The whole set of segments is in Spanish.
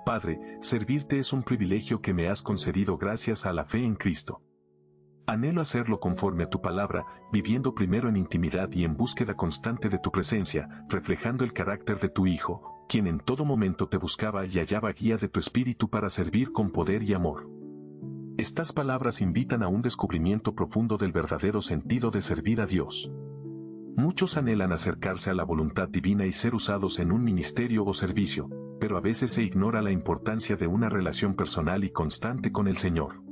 Padre, servirte es un privilegio que me has concedido gracias a la fe en Cristo. Anhelo hacerlo conforme a tu palabra, viviendo primero en intimidad y en búsqueda constante de tu presencia, reflejando el carácter de tu Hijo, quien en todo momento te buscaba y hallaba guía de tu Espíritu para servir con poder y amor. Estas palabras invitan a un descubrimiento profundo del verdadero sentido de servir a Dios. Muchos anhelan acercarse a la voluntad divina y ser usados en un ministerio o servicio, pero a veces se ignora la importancia de una relación personal y constante con el Señor.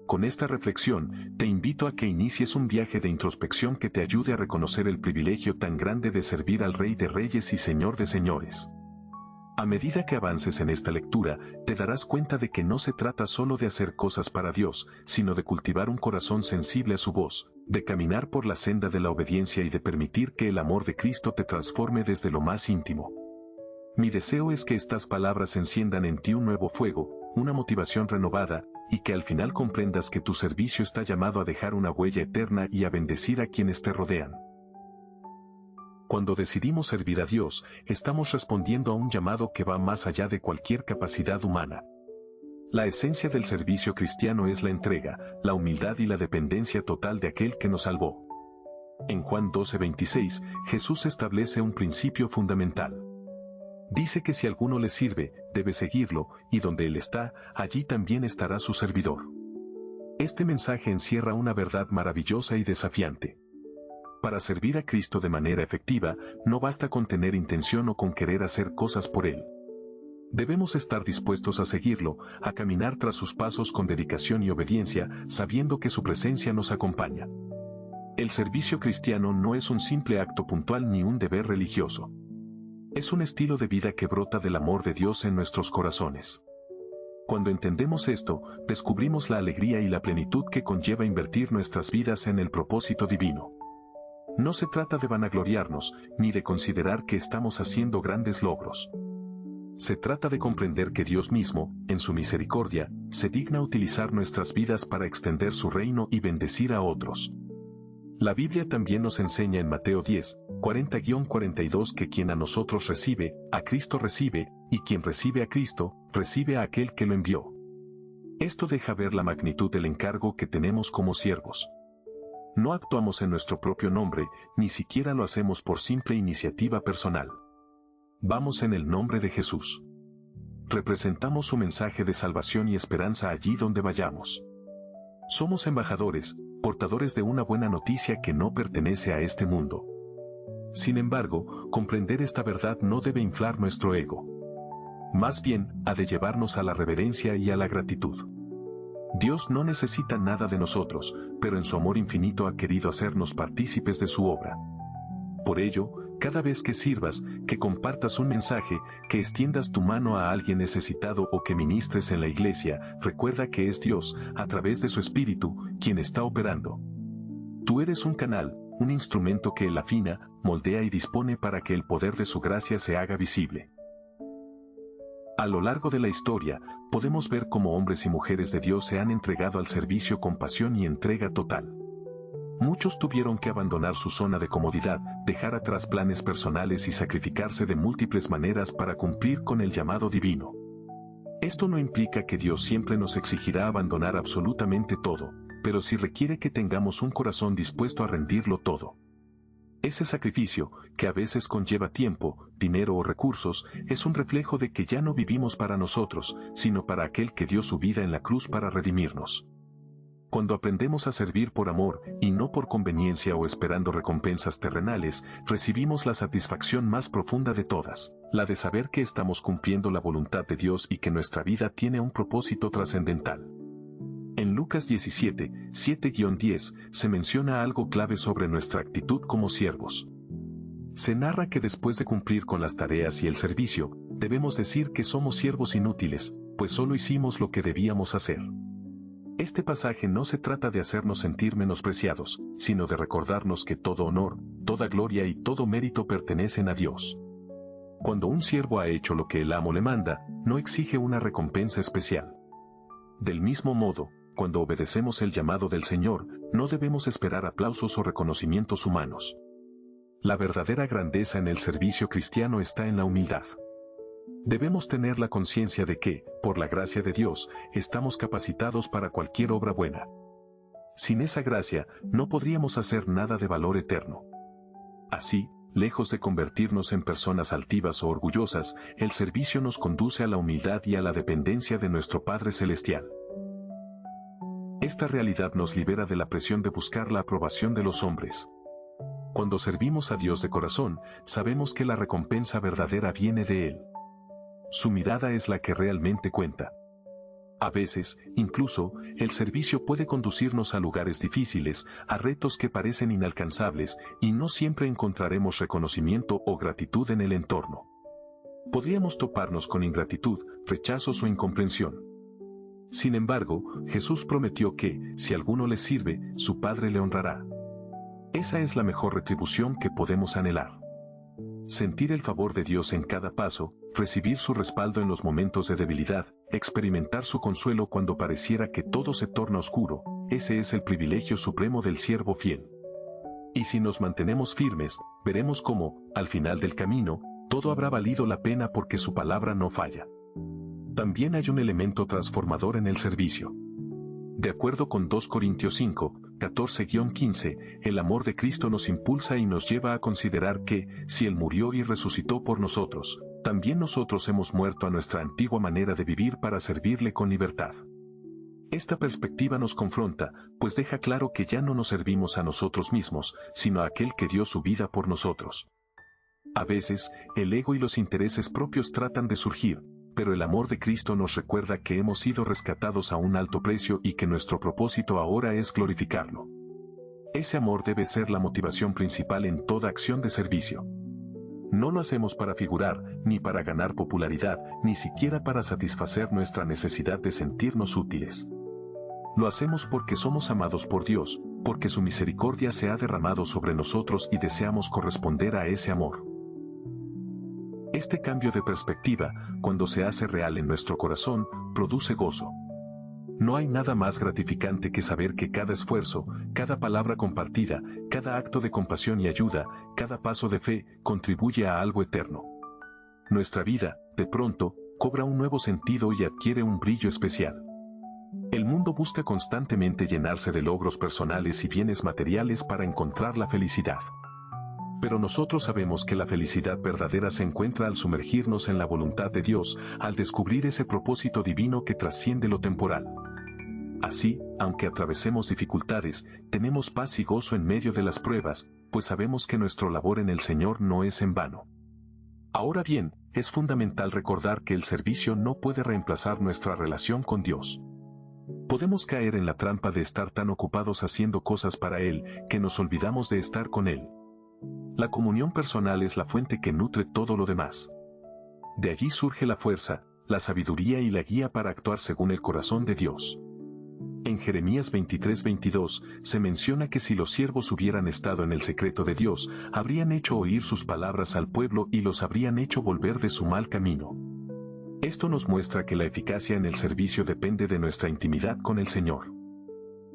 Con esta reflexión, te invito a que inicies un viaje de introspección que te ayude a reconocer el privilegio tan grande de servir al Rey de Reyes y Señor de Señores. A medida que avances en esta lectura, te darás cuenta de que no se trata solo de hacer cosas para Dios, sino de cultivar un corazón sensible a su voz, de caminar por la senda de la obediencia y de permitir que el amor de Cristo te transforme desde lo más íntimo. Mi deseo es que estas palabras enciendan en ti un nuevo fuego, una motivación renovada, y que al final comprendas que tu servicio está llamado a dejar una huella eterna y a bendecir a quienes te rodean. Cuando decidimos servir a Dios, estamos respondiendo a un llamado que va más allá de cualquier capacidad humana. La esencia del servicio cristiano es la entrega, la humildad y la dependencia total de aquel que nos salvó. En Juan 12:26, Jesús establece un principio fundamental. Dice que si alguno le sirve, debe seguirlo, y donde él está, allí también estará su servidor. Este mensaje encierra una verdad maravillosa y desafiante. Para servir a Cristo de manera efectiva, no basta con tener intención o con querer hacer cosas por Él. Debemos estar dispuestos a seguirlo, a caminar tras sus pasos con dedicación y obediencia, sabiendo que su presencia nos acompaña. El servicio cristiano no es un simple acto puntual ni un deber religioso. Es un estilo de vida que brota del amor de Dios en nuestros corazones. Cuando entendemos esto, descubrimos la alegría y la plenitud que conlleva invertir nuestras vidas en el propósito divino. No se trata de vanagloriarnos, ni de considerar que estamos haciendo grandes logros. Se trata de comprender que Dios mismo, en su misericordia, se digna utilizar nuestras vidas para extender su reino y bendecir a otros. La Biblia también nos enseña en Mateo 10, 40-42 que quien a nosotros recibe, a Cristo recibe, y quien recibe a Cristo, recibe a aquel que lo envió. Esto deja ver la magnitud del encargo que tenemos como siervos. No actuamos en nuestro propio nombre, ni siquiera lo hacemos por simple iniciativa personal. Vamos en el nombre de Jesús. Representamos su mensaje de salvación y esperanza allí donde vayamos. Somos embajadores, portadores de una buena noticia que no pertenece a este mundo. Sin embargo, comprender esta verdad no debe inflar nuestro ego. Más bien, ha de llevarnos a la reverencia y a la gratitud. Dios no necesita nada de nosotros, pero en su amor infinito ha querido hacernos partícipes de su obra. Por ello, cada vez que sirvas, que compartas un mensaje, que extiendas tu mano a alguien necesitado o que ministres en la iglesia, recuerda que es Dios, a través de su Espíritu, quien está operando. Tú eres un canal, un instrumento que Él afina, moldea y dispone para que el poder de su gracia se haga visible. A lo largo de la historia, podemos ver cómo hombres y mujeres de Dios se han entregado al servicio con pasión y entrega total. Muchos tuvieron que abandonar su zona de comodidad, dejar atrás planes personales y sacrificarse de múltiples maneras para cumplir con el llamado divino. Esto no implica que Dios siempre nos exigirá abandonar absolutamente todo, pero sí requiere que tengamos un corazón dispuesto a rendirlo todo. Ese sacrificio, que a veces conlleva tiempo, dinero o recursos, es un reflejo de que ya no vivimos para nosotros, sino para aquel que dio su vida en la cruz para redimirnos. Cuando aprendemos a servir por amor, y no por conveniencia o esperando recompensas terrenales, recibimos la satisfacción más profunda de todas, la de saber que estamos cumpliendo la voluntad de Dios y que nuestra vida tiene un propósito trascendental. En Lucas 17, 7-10, se menciona algo clave sobre nuestra actitud como siervos. Se narra que después de cumplir con las tareas y el servicio, debemos decir que somos siervos inútiles, pues solo hicimos lo que debíamos hacer. Este pasaje no se trata de hacernos sentir menospreciados, sino de recordarnos que todo honor, toda gloria y todo mérito pertenecen a Dios. Cuando un siervo ha hecho lo que el amo le manda, no exige una recompensa especial. Del mismo modo, cuando obedecemos el llamado del Señor, no debemos esperar aplausos o reconocimientos humanos. La verdadera grandeza en el servicio cristiano está en la humildad. Debemos tener la conciencia de que, por la gracia de Dios, estamos capacitados para cualquier obra buena. Sin esa gracia, no podríamos hacer nada de valor eterno. Así, lejos de convertirnos en personas altivas o orgullosas, el servicio nos conduce a la humildad y a la dependencia de nuestro Padre Celestial. Esta realidad nos libera de la presión de buscar la aprobación de los hombres. Cuando servimos a Dios de corazón, sabemos que la recompensa verdadera viene de Él. Su mirada es la que realmente cuenta. A veces, incluso, el servicio puede conducirnos a lugares difíciles, a retos que parecen inalcanzables, y no siempre encontraremos reconocimiento o gratitud en el entorno. Podríamos toparnos con ingratitud, rechazos o incomprensión. Sin embargo, Jesús prometió que, si alguno le sirve, su Padre le honrará. Esa es la mejor retribución que podemos anhelar. Sentir el favor de Dios en cada paso, recibir su respaldo en los momentos de debilidad, experimentar su consuelo cuando pareciera que todo se torna oscuro, ese es el privilegio supremo del siervo fiel. Y si nos mantenemos firmes, veremos cómo, al final del camino, todo habrá valido la pena porque su palabra no falla. También hay un elemento transformador en el servicio. De acuerdo con 2 Corintios 5, 14-15, el amor de Cristo nos impulsa y nos lleva a considerar que, si Él murió y resucitó por nosotros, también nosotros hemos muerto a nuestra antigua manera de vivir para servirle con libertad. Esta perspectiva nos confronta, pues deja claro que ya no nos servimos a nosotros mismos, sino a aquel que dio su vida por nosotros. A veces, el ego y los intereses propios tratan de surgir, pero el amor de Cristo nos recuerda que hemos sido rescatados a un alto precio y que nuestro propósito ahora es glorificarlo. Ese amor debe ser la motivación principal en toda acción de servicio. No lo hacemos para figurar, ni para ganar popularidad, ni siquiera para satisfacer nuestra necesidad de sentirnos útiles. Lo hacemos porque somos amados por Dios, porque su misericordia se ha derramado sobre nosotros y deseamos corresponder a ese amor. Este cambio de perspectiva, cuando se hace real en nuestro corazón, produce gozo. No hay nada más gratificante que saber que cada esfuerzo, cada palabra compartida, cada acto de compasión y ayuda, cada paso de fe, contribuye a algo eterno. Nuestra vida, de pronto, cobra un nuevo sentido y adquiere un brillo especial. El mundo busca constantemente llenarse de logros personales y bienes materiales para encontrar la felicidad. Pero nosotros sabemos que la felicidad verdadera se encuentra al sumergirnos en la voluntad de Dios, al descubrir ese propósito divino que trasciende lo temporal. Así, aunque atravesemos dificultades, tenemos paz y gozo en medio de las pruebas, pues sabemos que nuestra labor en el Señor no es en vano. Ahora bien, es fundamental recordar que el servicio no puede reemplazar nuestra relación con Dios. Podemos caer en la trampa de estar tan ocupados haciendo cosas para Él, que nos olvidamos de estar con Él. La comunión personal es la fuente que nutre todo lo demás. De allí surge la fuerza, la sabiduría y la guía para actuar según el corazón de Dios. En Jeremías 23:22 se menciona que si los siervos hubieran estado en el secreto de Dios, habrían hecho oír sus palabras al pueblo y los habrían hecho volver de su mal camino. Esto nos muestra que la eficacia en el servicio depende de nuestra intimidad con el Señor.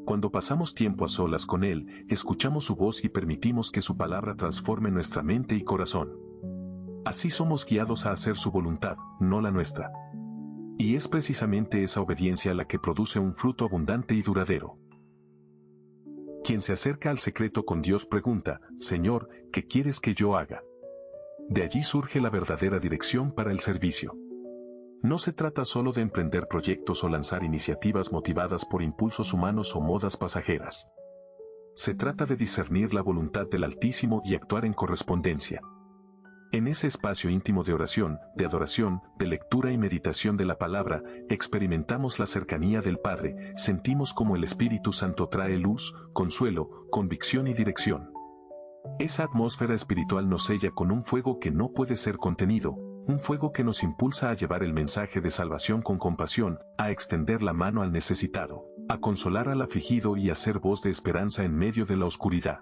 Cuando pasamos tiempo a solas con Él, escuchamos su voz y permitimos que su palabra transforme nuestra mente y corazón. Así somos guiados a hacer su voluntad, no la nuestra. Y es precisamente esa obediencia la que produce un fruto abundante y duradero. Quien se acerca al secreto con Dios pregunta, Señor, ¿qué quieres que yo haga? De allí surge la verdadera dirección para el servicio. No se trata solo de emprender proyectos o lanzar iniciativas motivadas por impulsos humanos o modas pasajeras. Se trata de discernir la voluntad del Altísimo y actuar en correspondencia. En ese espacio íntimo de oración, de adoración, de lectura y meditación de la palabra, experimentamos la cercanía del Padre, sentimos como el Espíritu Santo trae luz, consuelo, convicción y dirección. Esa atmósfera espiritual nos sella con un fuego que no puede ser contenido, un fuego que nos impulsa a llevar el mensaje de salvación con compasión, a extender la mano al necesitado, a consolar al afligido y a ser voz de esperanza en medio de la oscuridad.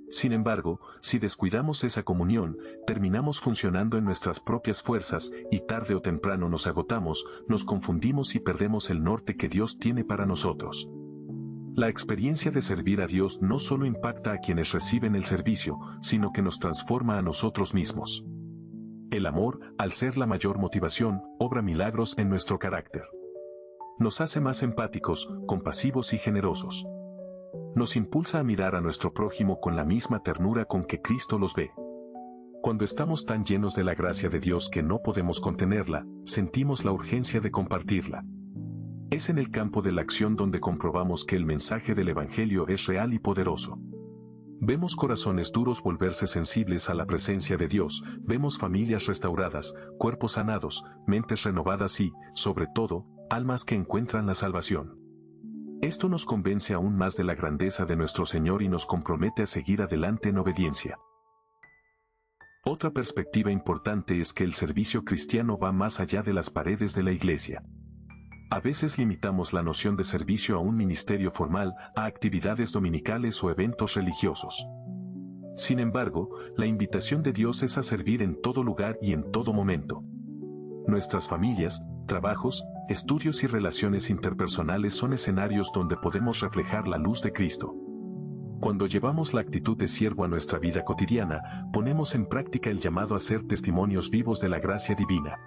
Sin embargo, si descuidamos esa comunión, terminamos funcionando en nuestras propias fuerzas y tarde o temprano nos agotamos, nos confundimos y perdemos el norte que Dios tiene para nosotros. La experiencia de servir a Dios no solo impacta a quienes reciben el servicio, sino que nos transforma a nosotros mismos. El amor, al ser la mayor motivación, obra milagros en nuestro carácter. Nos hace más empáticos, compasivos y generosos. Nos impulsa a mirar a nuestro prójimo con la misma ternura con que Cristo los ve. Cuando estamos tan llenos de la gracia de Dios que no podemos contenerla, sentimos la urgencia de compartirla. Es en el campo de la acción donde comprobamos que el mensaje del Evangelio es real y poderoso. Vemos corazones duros volverse sensibles a la presencia de Dios, vemos familias restauradas, cuerpos sanados, mentes renovadas y, sobre todo, almas que encuentran la salvación. Esto nos convence aún más de la grandeza de nuestro Señor y nos compromete a seguir adelante en obediencia. Otra perspectiva importante es que el servicio cristiano va más allá de las paredes de la iglesia. A veces limitamos la noción de servicio a un ministerio formal, a actividades dominicales o eventos religiosos. Sin embargo, la invitación de Dios es a servir en todo lugar y en todo momento. Nuestras familias, trabajos, estudios y relaciones interpersonales son escenarios donde podemos reflejar la luz de Cristo. Cuando llevamos la actitud de siervo a nuestra vida cotidiana, ponemos en práctica el llamado a ser testimonios vivos de la gracia divina.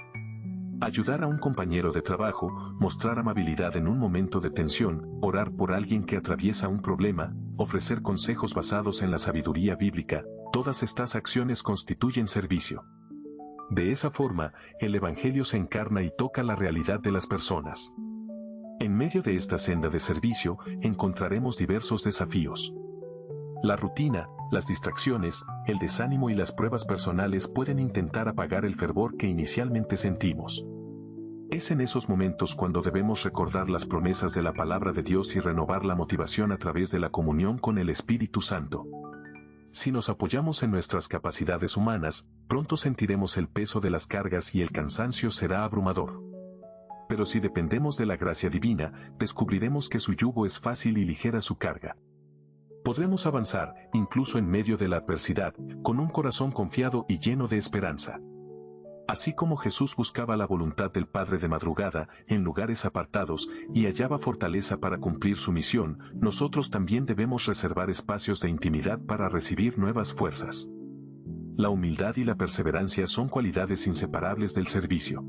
Ayudar a un compañero de trabajo, mostrar amabilidad en un momento de tensión, orar por alguien que atraviesa un problema, ofrecer consejos basados en la sabiduría bíblica, todas estas acciones constituyen servicio. De esa forma, el Evangelio se encarna y toca la realidad de las personas. En medio de esta senda de servicio, encontraremos diversos desafíos. La rutina, las distracciones, el desánimo y las pruebas personales pueden intentar apagar el fervor que inicialmente sentimos. Es en esos momentos cuando debemos recordar las promesas de la palabra de Dios y renovar la motivación a través de la comunión con el Espíritu Santo. Si nos apoyamos en nuestras capacidades humanas, pronto sentiremos el peso de las cargas y el cansancio será abrumador. Pero si dependemos de la gracia divina, descubriremos que su yugo es fácil y ligera su carga. Podremos avanzar, incluso en medio de la adversidad, con un corazón confiado y lleno de esperanza. Así como Jesús buscaba la voluntad del Padre de madrugada, en lugares apartados, y hallaba fortaleza para cumplir su misión, nosotros también debemos reservar espacios de intimidad para recibir nuevas fuerzas. La humildad y la perseverancia son cualidades inseparables del servicio.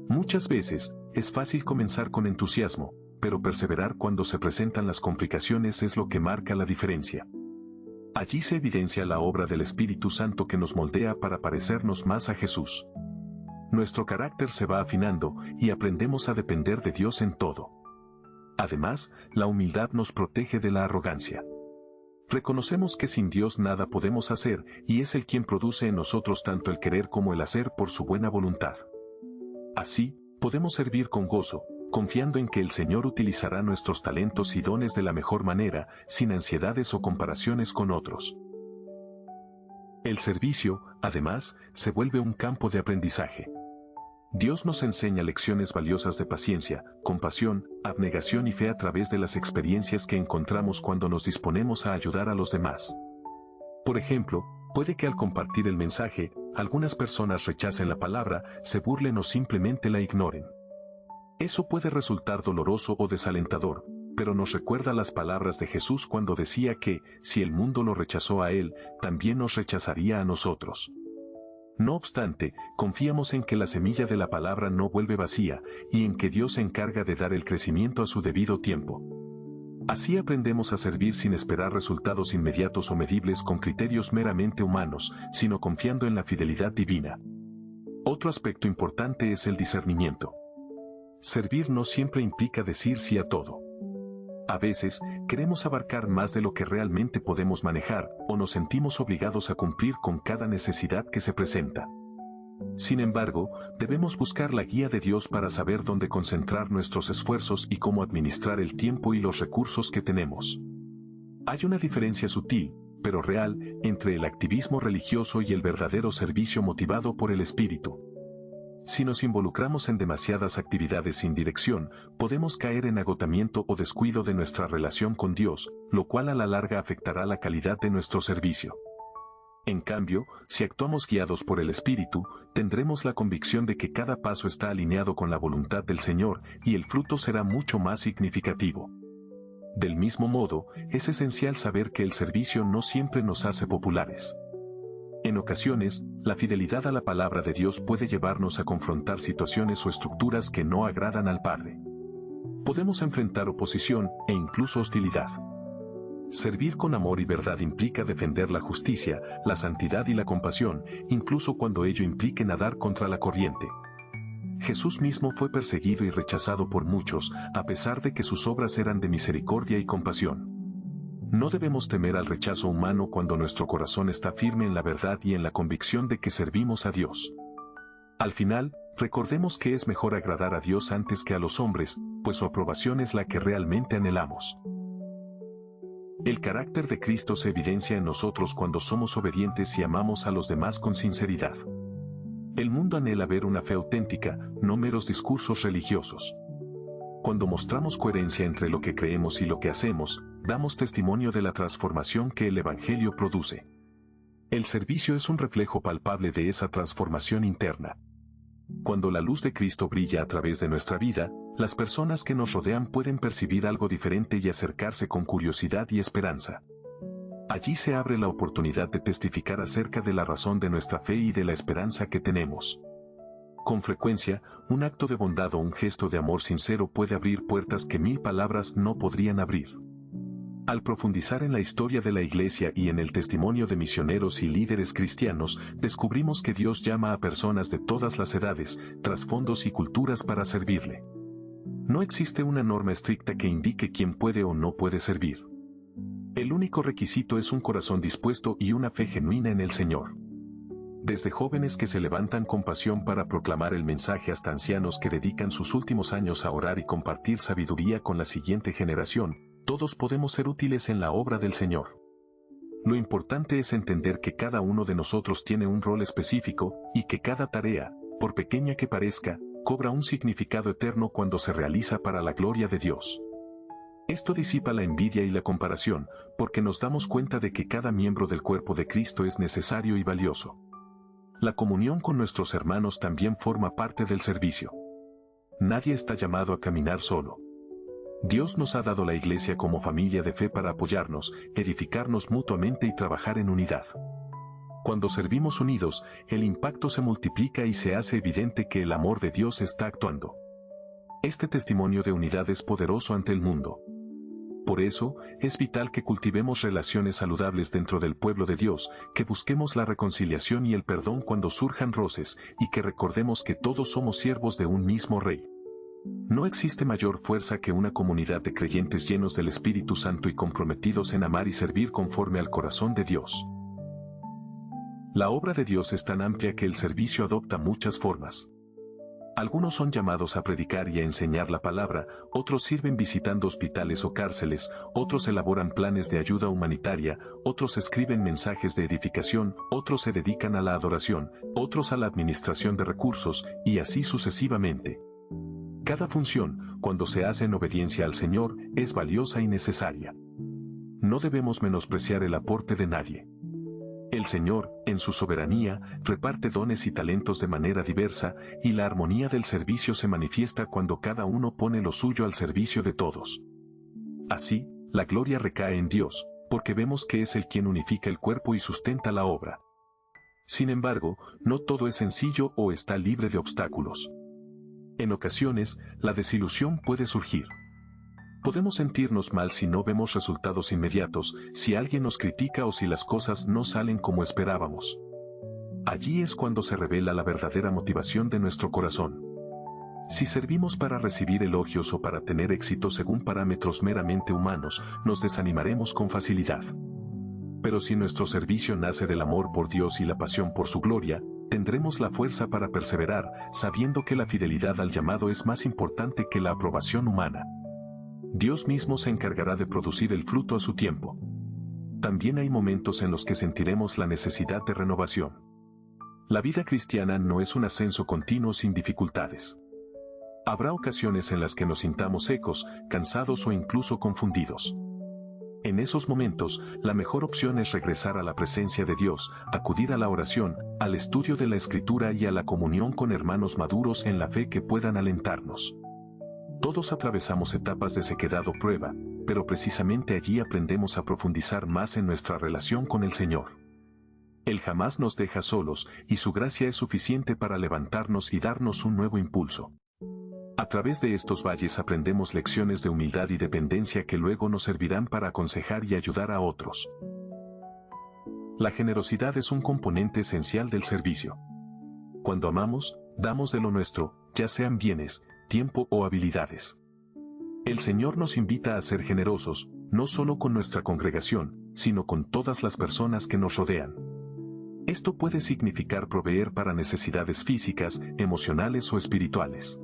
Muchas veces, es fácil comenzar con entusiasmo, pero perseverar cuando se presentan las complicaciones es lo que marca la diferencia. Allí se evidencia la obra del Espíritu Santo que nos moldea para parecernos más a Jesús. Nuestro carácter se va afinando y aprendemos a depender de Dios en todo. Además, la humildad nos protege de la arrogancia. Reconocemos que sin Dios nada podemos hacer y es Él quien produce en nosotros tanto el querer como el hacer por su buena voluntad. Así, podemos servir con gozo, confiando en que el Señor utilizará nuestros talentos y dones de la mejor manera, sin ansiedades o comparaciones con otros. El servicio, además, se vuelve un campo de aprendizaje. Dios nos enseña lecciones valiosas de paciencia, compasión, abnegación y fe a través de las experiencias que encontramos cuando nos disponemos a ayudar a los demás. Por ejemplo, puede que al compartir el mensaje, algunas personas rechacen la palabra, se burlen o simplemente la ignoren. Eso puede resultar doloroso o desalentador, pero nos recuerda las palabras de Jesús cuando decía que, si el mundo lo rechazó a Él, también nos rechazaría a nosotros. No obstante, confiamos en que la semilla de la palabra no vuelve vacía, y en que Dios se encarga de dar el crecimiento a su debido tiempo. Así aprendemos a servir sin esperar resultados inmediatos o medibles con criterios meramente humanos, sino confiando en la fidelidad divina. Otro aspecto importante es el discernimiento. Servir no siempre implica decir sí a todo. A veces, queremos abarcar más de lo que realmente podemos manejar, o nos sentimos obligados a cumplir con cada necesidad que se presenta. Sin embargo, debemos buscar la guía de Dios para saber dónde concentrar nuestros esfuerzos y cómo administrar el tiempo y los recursos que tenemos. Hay una diferencia sutil, pero real, entre el activismo religioso y el verdadero servicio motivado por el Espíritu. Si nos involucramos en demasiadas actividades sin dirección, podemos caer en agotamiento o descuido de nuestra relación con Dios, lo cual a la larga afectará la calidad de nuestro servicio. En cambio, si actuamos guiados por el Espíritu, tendremos la convicción de que cada paso está alineado con la voluntad del Señor, y el fruto será mucho más significativo. Del mismo modo, es esencial saber que el servicio no siempre nos hace populares. En ocasiones, la fidelidad a la palabra de Dios puede llevarnos a confrontar situaciones o estructuras que no agradan al Padre. Podemos enfrentar oposición e incluso hostilidad. Servir con amor y verdad implica defender la justicia, la santidad y la compasión, incluso cuando ello implique nadar contra la corriente. Jesús mismo fue perseguido y rechazado por muchos, a pesar de que sus obras eran de misericordia y compasión. No debemos temer al rechazo humano cuando nuestro corazón está firme en la verdad y en la convicción de que servimos a Dios. Al final, recordemos que es mejor agradar a Dios antes que a los hombres, pues su aprobación es la que realmente anhelamos. El carácter de Cristo se evidencia en nosotros cuando somos obedientes y amamos a los demás con sinceridad. El mundo anhela ver una fe auténtica, no meros discursos religiosos. Cuando mostramos coherencia entre lo que creemos y lo que hacemos, damos testimonio de la transformación que el Evangelio produce. El servicio es un reflejo palpable de esa transformación interna. Cuando la luz de Cristo brilla a través de nuestra vida, las personas que nos rodean pueden percibir algo diferente y acercarse con curiosidad y esperanza. Allí se abre la oportunidad de testificar acerca de la razón de nuestra fe y de la esperanza que tenemos. Con frecuencia, un acto de bondad o un gesto de amor sincero puede abrir puertas que 1000 palabras no podrían abrir. Al profundizar en la historia de la Iglesia y en el testimonio de misioneros y líderes cristianos, descubrimos que Dios llama a personas de todas las edades, trasfondos y culturas para servirle. No existe una norma estricta que indique quién puede o no puede servir. El único requisito es un corazón dispuesto y una fe genuina en el Señor. Desde jóvenes que se levantan con pasión para proclamar el mensaje hasta ancianos que dedican sus últimos años a orar y compartir sabiduría con la siguiente generación, todos podemos ser útiles en la obra del Señor. Lo importante es entender que cada uno de nosotros tiene un rol específico, y que cada tarea, por pequeña que parezca, cobra un significado eterno cuando se realiza para la gloria de Dios. Esto disipa la envidia y la comparación, porque nos damos cuenta de que cada miembro del cuerpo de Cristo es necesario y valioso. La comunión con nuestros hermanos también forma parte del servicio. Nadie está llamado a caminar solo. Dios nos ha dado la Iglesia como familia de fe para apoyarnos, edificarnos mutuamente y trabajar en unidad. Cuando servimos unidos, el impacto se multiplica y se hace evidente que el amor de Dios está actuando. Este testimonio de unidad es poderoso ante el mundo. Por eso, es vital que cultivemos relaciones saludables dentro del pueblo de Dios, que busquemos la reconciliación y el perdón cuando surjan roces, y que recordemos que todos somos siervos de un mismo Rey. No existe mayor fuerza que una comunidad de creyentes llenos del Espíritu Santo y comprometidos en amar y servir conforme al corazón de Dios. La obra de Dios es tan amplia que el servicio adopta muchas formas. Algunos son llamados a predicar y a enseñar la palabra, otros sirven visitando hospitales o cárceles, otros elaboran planes de ayuda humanitaria, otros escriben mensajes de edificación, otros se dedican a la adoración, otros a la administración de recursos, y así sucesivamente. Cada función, cuando se hace en obediencia al Señor, es valiosa y necesaria. No debemos menospreciar el aporte de nadie. El Señor, en su soberanía, reparte dones y talentos de manera diversa, y la armonía del servicio se manifiesta cuando cada uno pone lo suyo al servicio de todos. Así, la gloria recae en Dios, porque vemos que es Él quien unifica el cuerpo y sustenta la obra. Sin embargo, no todo es sencillo o está libre de obstáculos. En ocasiones, la desilusión puede surgir. Podemos sentirnos mal si no vemos resultados inmediatos, si alguien nos critica o si las cosas no salen como esperábamos. Allí es cuando se revela la verdadera motivación de nuestro corazón. Si servimos para recibir elogios o para tener éxito según parámetros meramente humanos, nos desanimaremos con facilidad. Pero si nuestro servicio nace del amor por Dios y la pasión por su gloria, tendremos la fuerza para perseverar, sabiendo que la fidelidad al llamado es más importante que la aprobación humana. Dios mismo se encargará de producir el fruto a su tiempo. También hay momentos en los que sentiremos la necesidad de renovación. La vida cristiana no es un ascenso continuo sin dificultades. Habrá ocasiones en las que nos sintamos secos, cansados o incluso confundidos. En esos momentos, la mejor opción es regresar a la presencia de Dios, acudir a la oración, al estudio de la Escritura y a la comunión con hermanos maduros en la fe que puedan alentarnos. Todos atravesamos etapas de sequedad o prueba, pero precisamente allí aprendemos a profundizar más en nuestra relación con el Señor. Él jamás nos deja solos, y su gracia es suficiente para levantarnos y darnos un nuevo impulso. A través de estos valles aprendemos lecciones de humildad y dependencia que luego nos servirán para aconsejar y ayudar a otros. La generosidad es un componente esencial del servicio. Cuando amamos, damos de lo nuestro, ya sean bienes, tiempo o habilidades. El Señor nos invita a ser generosos, no solo con nuestra congregación, sino con todas las personas que nos rodean. Esto puede significar proveer para necesidades físicas, emocionales o espirituales.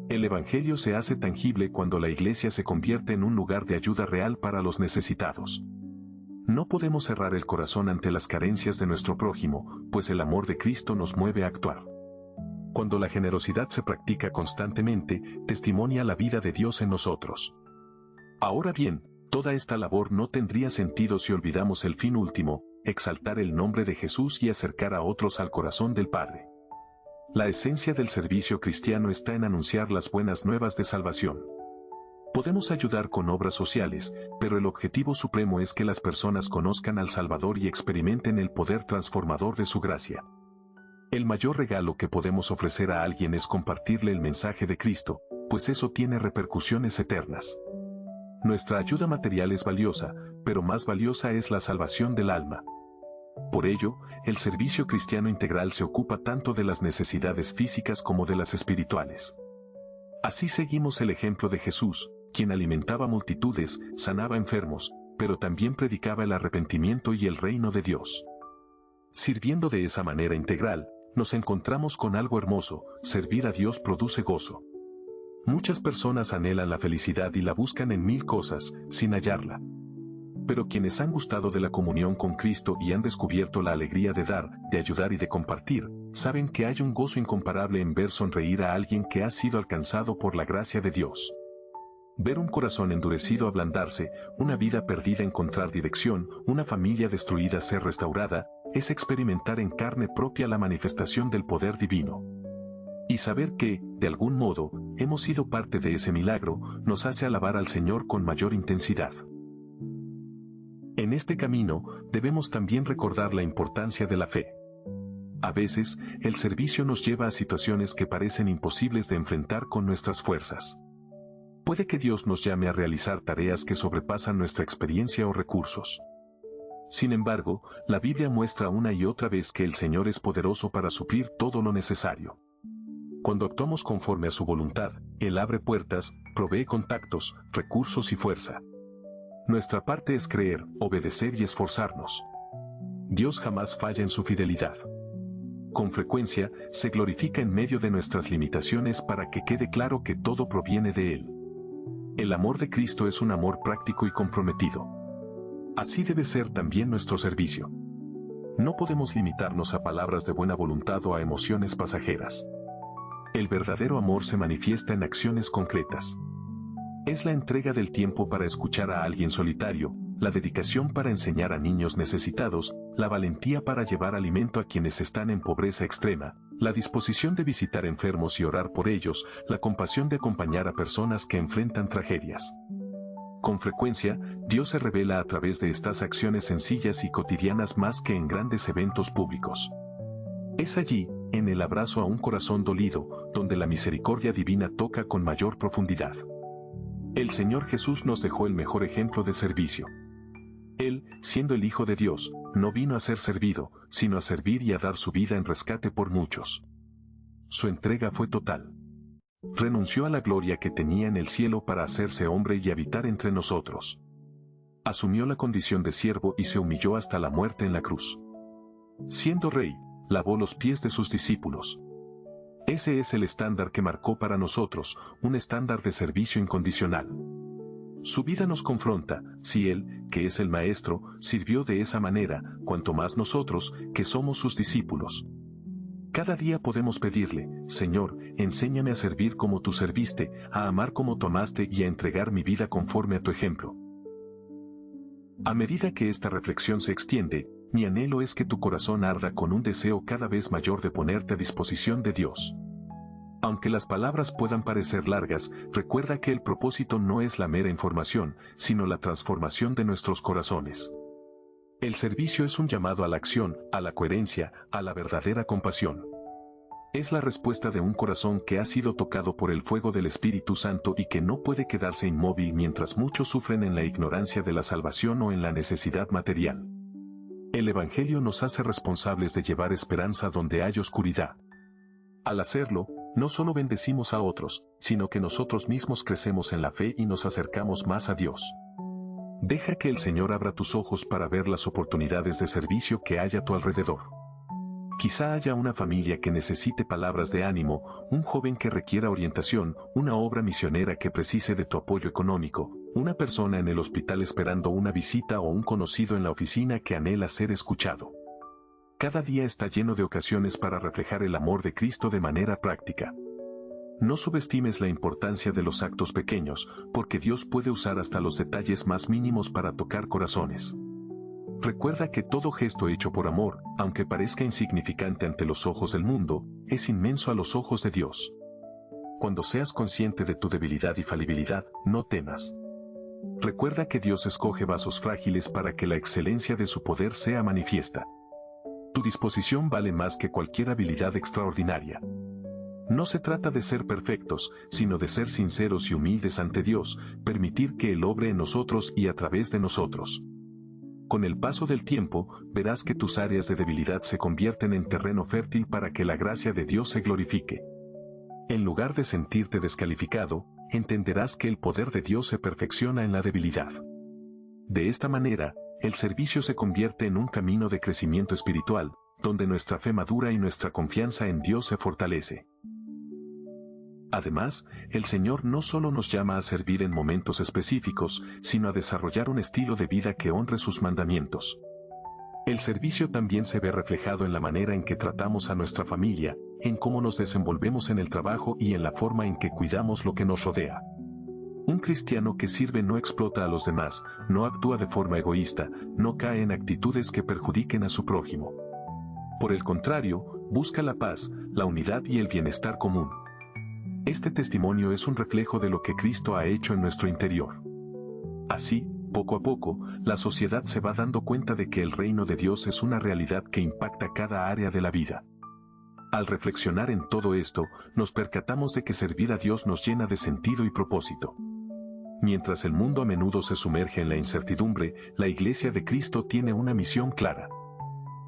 El Evangelio se hace tangible cuando la iglesia se convierte en un lugar de ayuda real para los necesitados. No podemos cerrar el corazón ante las carencias de nuestro prójimo, pues el amor de Cristo nos mueve a actuar. Cuando la generosidad se practica constantemente, testimonia la vida de Dios en nosotros. Ahora bien, toda esta labor no tendría sentido si olvidamos el fin último, exaltar el nombre de Jesús y acercar a otros al corazón del Padre. La esencia del servicio cristiano está en anunciar las buenas nuevas de salvación. Podemos ayudar con obras sociales, pero el objetivo supremo es que las personas conozcan al Salvador y experimenten el poder transformador de su gracia. El mayor regalo que podemos ofrecer a alguien es compartirle el mensaje de Cristo, pues eso tiene repercusiones eternas. Nuestra ayuda material es valiosa, pero más valiosa es la salvación del alma. Por ello, el servicio cristiano integral se ocupa tanto de las necesidades físicas como de las espirituales. Así seguimos el ejemplo de Jesús, quien alimentaba multitudes, sanaba enfermos, pero también predicaba el arrepentimiento y el reino de Dios. Sirviendo de esa manera integral, nos encontramos con algo hermoso: servir a Dios produce gozo. Muchas personas anhelan la felicidad y la buscan en mil cosas, sin hallarla. Pero quienes han gustado de la comunión con Cristo y han descubierto la alegría de dar, de ayudar y de compartir, saben que hay un gozo incomparable en ver sonreír a alguien que ha sido alcanzado por la gracia de Dios. Ver un corazón endurecido ablandarse, una vida perdida encontrar dirección, una familia destruida ser restaurada, es experimentar en carne propia la manifestación del poder divino. Y saber que, de algún modo, hemos sido parte de ese milagro, nos hace alabar al Señor con mayor intensidad. En este camino, debemos también recordar la importancia de la fe. A veces, el servicio nos lleva a situaciones que parecen imposibles de enfrentar con nuestras fuerzas. Puede que Dios nos llame a realizar tareas que sobrepasan nuestra experiencia o recursos. Sin embargo, la Biblia muestra una y otra vez que el Señor es poderoso para suplir todo lo necesario. Cuando actuamos conforme a su voluntad, Él abre puertas, provee contactos, recursos y fuerza. Nuestra parte es creer, obedecer y esforzarnos. Dios jamás falla en su fidelidad. Con frecuencia, se glorifica en medio de nuestras limitaciones para que quede claro que todo proviene de Él. El amor de Cristo es un amor práctico y comprometido. Así debe ser también nuestro servicio. No podemos limitarnos a palabras de buena voluntad o a emociones pasajeras. El verdadero amor se manifiesta en acciones concretas. Es la entrega del tiempo para escuchar a alguien solitario, la dedicación para enseñar a niños necesitados, la valentía para llevar alimento a quienes están en pobreza extrema, la disposición de visitar enfermos y orar por ellos, la compasión de acompañar a personas que enfrentan tragedias. Con frecuencia, Dios se revela a través de estas acciones sencillas y cotidianas más que en grandes eventos públicos. Es allí, en el abrazo a un corazón dolido, donde la misericordia divina toca con mayor profundidad. El Señor Jesús nos dejó el mejor ejemplo de servicio. Él, siendo el Hijo de Dios, no vino a ser servido, sino a servir y a dar su vida en rescate por muchos. Su entrega fue total. Renunció a la gloria que tenía en el cielo para hacerse hombre y habitar entre nosotros. Asumió la condición de siervo y se humilló hasta la muerte en la cruz. Siendo rey, lavó los pies de sus discípulos. Ese es el estándar que marcó para nosotros, un estándar de servicio incondicional. Su vida nos confronta: si Él, que es el Maestro, sirvió de esa manera, cuanto más nosotros, que somos sus discípulos. Cada día podemos pedirle: Señor, enséñame a servir como tú serviste, a amar como tú amaste y a entregar mi vida conforme a tu ejemplo. A medida que esta reflexión se extiende, mi anhelo es que tu corazón arda con un deseo cada vez mayor de ponerte a disposición de Dios. Aunque las palabras puedan parecer largas, recuerda que el propósito no es la mera información, sino la transformación de nuestros corazones. El servicio es un llamado a la acción, a la coherencia, a la verdadera compasión. Es la respuesta de un corazón que ha sido tocado por el fuego del Espíritu Santo y que no puede quedarse inmóvil mientras muchos sufren en la ignorancia de la salvación o en la necesidad material. El Evangelio nos hace responsables de llevar esperanza donde hay oscuridad. Al hacerlo, no solo bendecimos a otros, sino que nosotros mismos crecemos en la fe y nos acercamos más a Dios. Deja que el Señor abra tus ojos para ver las oportunidades de servicio que hay a tu alrededor. Quizá haya una familia que necesite palabras de ánimo, un joven que requiera orientación, una obra misionera que precise de tu apoyo económico, una persona en el hospital esperando una visita o un conocido en la oficina que anhela ser escuchado. Cada día está lleno de ocasiones para reflejar el amor de Cristo de manera práctica. No subestimes la importancia de los actos pequeños, porque Dios puede usar hasta los detalles más mínimos para tocar corazones. Recuerda que todo gesto hecho por amor, aunque parezca insignificante ante los ojos del mundo, es inmenso a los ojos de Dios. Cuando seas consciente de tu debilidad y falibilidad, no temas. Recuerda que Dios escoge vasos frágiles para que la excelencia de su poder sea manifiesta. Tu disposición vale más que cualquier habilidad extraordinaria. No se trata de ser perfectos, sino de ser sinceros y humildes ante Dios, permitir que Él obre en nosotros y a través de nosotros. Con el paso del tiempo, verás que tus áreas de debilidad se convierten en terreno fértil para que la gracia de Dios se glorifique. En lugar de sentirte descalificado, entenderás que el poder de Dios se perfecciona en la debilidad. De esta manera, el servicio se convierte en un camino de crecimiento espiritual, donde nuestra fe madura y nuestra confianza en Dios se fortalece. Además, el Señor no solo nos llama a servir en momentos específicos, sino a desarrollar un estilo de vida que honre sus mandamientos. El servicio también se ve reflejado en la manera en que tratamos a nuestra familia, en cómo nos desenvolvemos en el trabajo y en la forma en que cuidamos lo que nos rodea. Un cristiano que sirve no explota a los demás, no actúa de forma egoísta, no cae en actitudes que perjudiquen a su prójimo. Por el contrario, busca la paz, la unidad y el bienestar común. Este testimonio es un reflejo de lo que Cristo ha hecho en nuestro interior. Así, poco a poco, la sociedad se va dando cuenta de que el reino de Dios es una realidad que impacta cada área de la vida. Al reflexionar en todo esto, nos percatamos de que servir a Dios nos llena de sentido y propósito. Mientras el mundo a menudo se sumerge en la incertidumbre, la Iglesia de Cristo tiene una misión clara.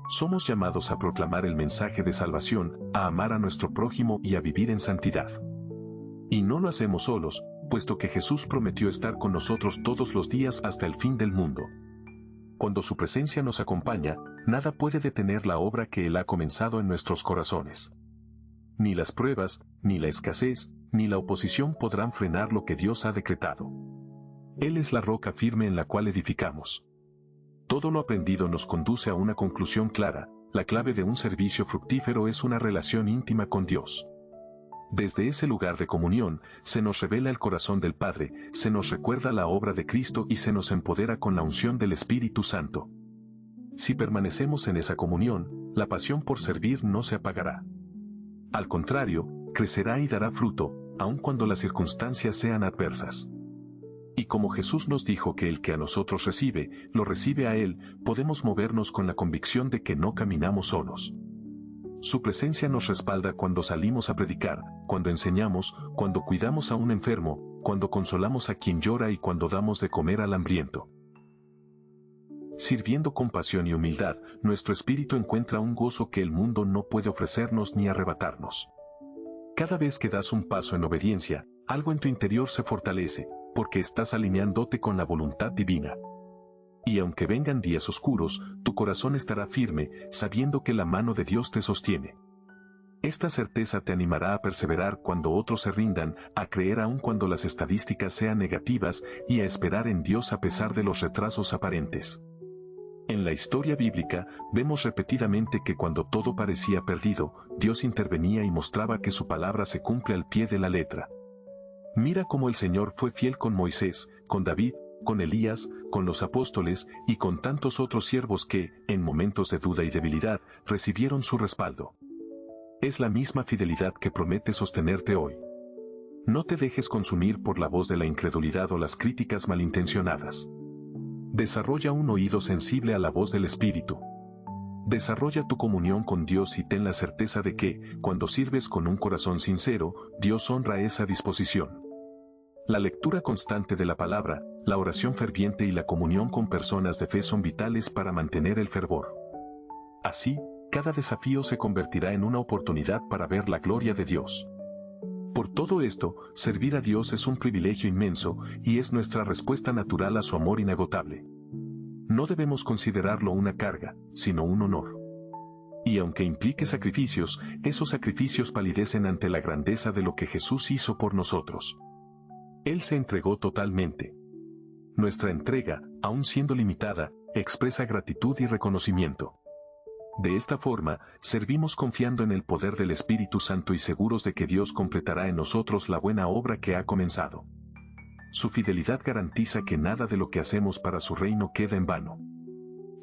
Somos llamados a proclamar el mensaje de salvación, a amar a nuestro prójimo y a vivir en santidad. Y no lo hacemos solos, puesto que Jesús prometió estar con nosotros todos los días hasta el fin del mundo. Cuando su presencia nos acompaña, nada puede detener la obra que Él ha comenzado en nuestros corazones. Ni las pruebas, ni la escasez, ni la oposición podrán frenar lo que Dios ha decretado. Él es la roca firme en la cual edificamos. Todo lo aprendido nos conduce a una conclusión clara: la clave de un servicio fructífero es una relación íntima con Dios. Desde ese lugar de comunión, se nos revela el corazón del Padre, se nos recuerda la obra de Cristo y se nos empodera con la unción del Espíritu Santo. Si permanecemos en esa comunión, la pasión por servir no se apagará. Al contrario, crecerá y dará fruto, aun cuando las circunstancias sean adversas. Y como Jesús nos dijo que el que a nosotros recibe, lo recibe a Él, podemos movernos con la convicción de que no caminamos solos. Su presencia nos respalda cuando salimos a predicar, cuando enseñamos, cuando cuidamos a un enfermo, cuando consolamos a quien llora y cuando damos de comer al hambriento. Sirviendo con pasión y humildad, nuestro espíritu encuentra un gozo que el mundo no puede ofrecernos ni arrebatarnos. Cada vez que das un paso en obediencia, algo en tu interior se fortalece, porque estás alineándote con la voluntad divina. Y aunque vengan días oscuros, tu corazón estará firme, sabiendo que la mano de Dios te sostiene. Esta certeza te animará a perseverar cuando otros se rindan, a creer aun cuando las estadísticas sean negativas, y a esperar en Dios a pesar de los retrasos aparentes. En la historia bíblica, vemos repetidamente que cuando todo parecía perdido, Dios intervenía y mostraba que su palabra se cumple al pie de la letra. Mira cómo el Señor fue fiel con Moisés, con David, con Elías, con los apóstoles y con tantos otros siervos que, en momentos de duda y debilidad, recibieron su respaldo. Es la misma fidelidad que promete sostenerte hoy. No te dejes consumir por la voz de la incredulidad o las críticas malintencionadas. Desarrolla un oído sensible a la voz del Espíritu. Desarrolla tu comunión con Dios y ten la certeza de que, cuando sirves con un corazón sincero, Dios honra esa disposición. La lectura constante de la palabra, la oración ferviente y la comunión con personas de fe son vitales para mantener el fervor. Así, cada desafío se convertirá en una oportunidad para ver la gloria de Dios. Por todo esto, servir a Dios es un privilegio inmenso y es nuestra respuesta natural a su amor inagotable. No debemos considerarlo una carga, sino un honor. Y aunque implique sacrificios, esos sacrificios palidecen ante la grandeza de lo que Jesús hizo por nosotros. Él se entregó totalmente. Nuestra entrega, aun siendo limitada, expresa gratitud y reconocimiento. De esta forma, servimos confiando en el poder del Espíritu Santo y seguros de que Dios completará en nosotros la buena obra que ha comenzado. Su fidelidad garantiza que nada de lo que hacemos para su reino queda en vano.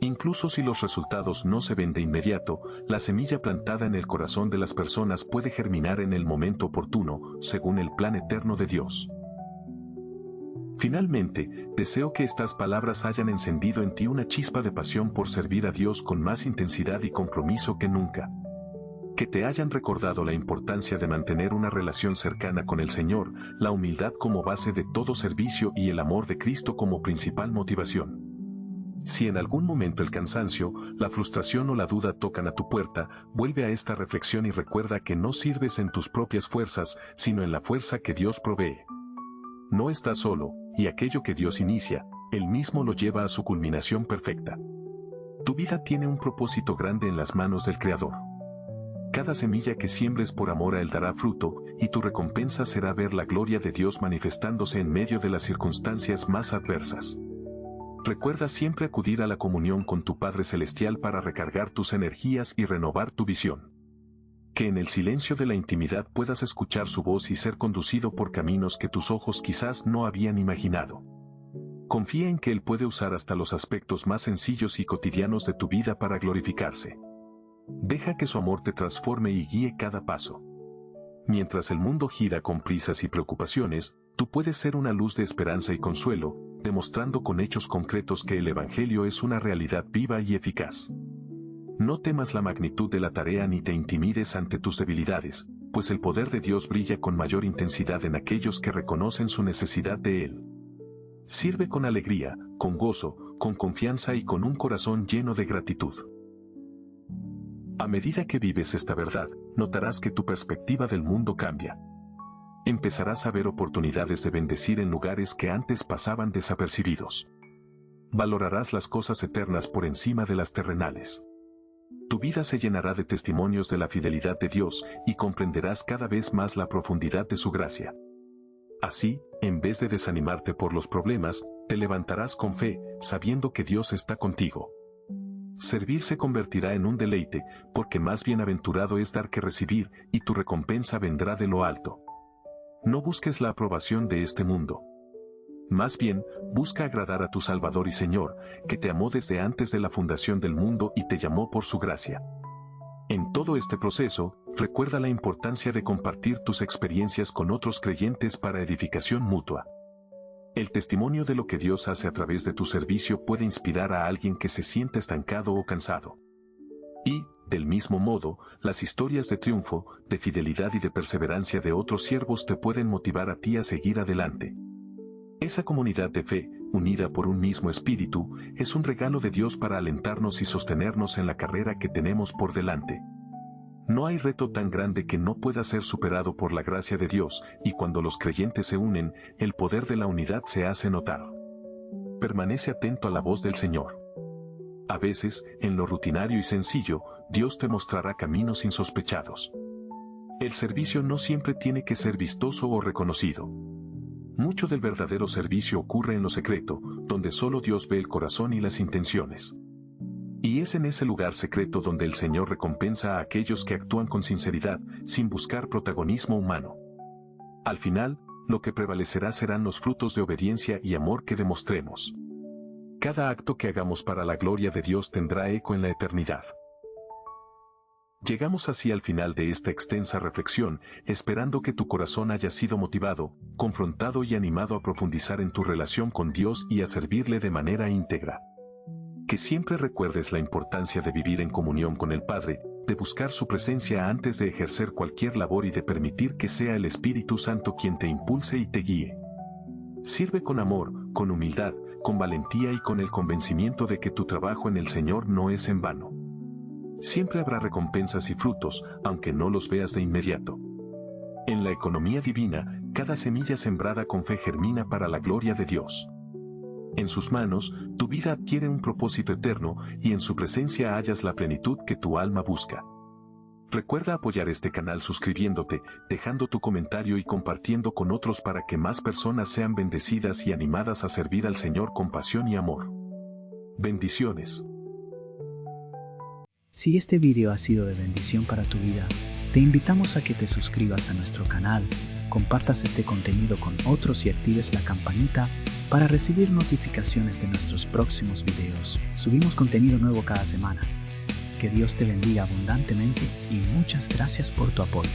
Incluso si los resultados no se ven de inmediato, la semilla plantada en el corazón de las personas puede germinar en el momento oportuno, según el plan eterno de Dios. Finalmente, deseo que estas palabras hayan encendido en ti una chispa de pasión por servir a Dios con más intensidad y compromiso que nunca. Que te hayan recordado la importancia de mantener una relación cercana con el Señor, la humildad como base de todo servicio y el amor de Cristo como principal motivación. Si en algún momento el cansancio, la frustración o la duda tocan a tu puerta, vuelve a esta reflexión y recuerda que no sirves en tus propias fuerzas, sino en la fuerza que Dios provee. No estás solo, y aquello que Dios inicia, Él mismo lo lleva a su culminación perfecta. Tu vida tiene un propósito grande en las manos del Creador. Cada semilla que siembres por amor a Él dará fruto, y tu recompensa será ver la gloria de Dios manifestándose en medio de las circunstancias más adversas. Recuerda siempre acudir a la comunión con tu Padre Celestial para recargar tus energías y renovar tu visión. Que en el silencio de la intimidad puedas escuchar su voz y ser conducido por caminos que tus ojos quizás no habían imaginado. Confía en que Él puede usar hasta los aspectos más sencillos y cotidianos de tu vida para glorificarse. Deja que su amor te transforme y guíe cada paso. Mientras el mundo gira con prisas y preocupaciones, tú puedes ser una luz de esperanza y consuelo, demostrando con hechos concretos que el Evangelio es una realidad viva y eficaz. No temas la magnitud de la tarea ni te intimides ante tus debilidades, pues el poder de Dios brilla con mayor intensidad en aquellos que reconocen su necesidad de Él. Sirve con alegría, con gozo, con confianza y con un corazón lleno de gratitud. A medida que vives esta verdad, notarás que tu perspectiva del mundo cambia. Empezarás a ver oportunidades de bendecir en lugares que antes pasaban desapercibidos. Valorarás las cosas eternas por encima de las terrenales. Tu vida se llenará de testimonios de la fidelidad de Dios y comprenderás cada vez más la profundidad de su gracia. Así, en vez de desanimarte por los problemas, te levantarás con fe, sabiendo que Dios está contigo. Servir se convertirá en un deleite, porque más bienaventurado es dar que recibir, y tu recompensa vendrá de lo alto. No busques la aprobación de este mundo. Más bien, busca agradar a tu Salvador y Señor, que te amó desde antes de la fundación del mundo y te llamó por su gracia. En todo este proceso, recuerda la importancia de compartir tus experiencias con otros creyentes para edificación mutua. El testimonio de lo que Dios hace a través de tu servicio puede inspirar a alguien que se siente estancado o cansado. Y, del mismo modo, las historias de triunfo, de fidelidad y de perseverancia de otros siervos te pueden motivar a ti a seguir adelante. Esa comunidad de fe, unida por un mismo espíritu, es un regalo de Dios para alentarnos y sostenernos en la carrera que tenemos por delante. No hay reto tan grande que no pueda ser superado por la gracia de Dios, y cuando los creyentes se unen, el poder de la unidad se hace notar. Permanece atento a la voz del Señor. A veces, en lo rutinario y sencillo, Dios te mostrará caminos insospechados. El servicio no siempre tiene que ser vistoso o reconocido. Mucho del verdadero servicio ocurre en lo secreto, donde solo Dios ve el corazón y las intenciones. Y es en ese lugar secreto donde el Señor recompensa a aquellos que actúan con sinceridad, sin buscar protagonismo humano. Al final, lo que prevalecerá serán los frutos de obediencia y amor que demostremos. Cada acto que hagamos para la gloria de Dios tendrá eco en la eternidad. Llegamos así al final de esta extensa reflexión, esperando que tu corazón haya sido motivado, confrontado y animado a profundizar en tu relación con Dios y a servirle de manera íntegra. Que siempre recuerdes la importancia de vivir en comunión con el Padre, de buscar su presencia antes de ejercer cualquier labor y de permitir que sea el Espíritu Santo quien te impulse y te guíe. Sirve con amor, con humildad, con valentía y con el convencimiento de que tu trabajo en el Señor no es en vano. Siempre habrá recompensas y frutos, aunque no los veas de inmediato. En la economía divina, cada semilla sembrada con fe germina para la gloria de Dios. En sus manos, tu vida adquiere un propósito eterno y en su presencia hallas la plenitud que tu alma busca. Recuerda apoyar este canal suscribiéndote, dejando tu comentario y compartiendo con otros para que más personas sean bendecidas y animadas a servir al Señor con pasión y amor. Bendiciones. Si este video ha sido de bendición para tu vida, te invitamos a que te suscribas a nuestro canal, compartas este contenido con otros y actives la campanita para recibir notificaciones de nuestros próximos videos. Subimos contenido nuevo cada semana. Que Dios te bendiga abundantemente y muchas gracias por tu apoyo.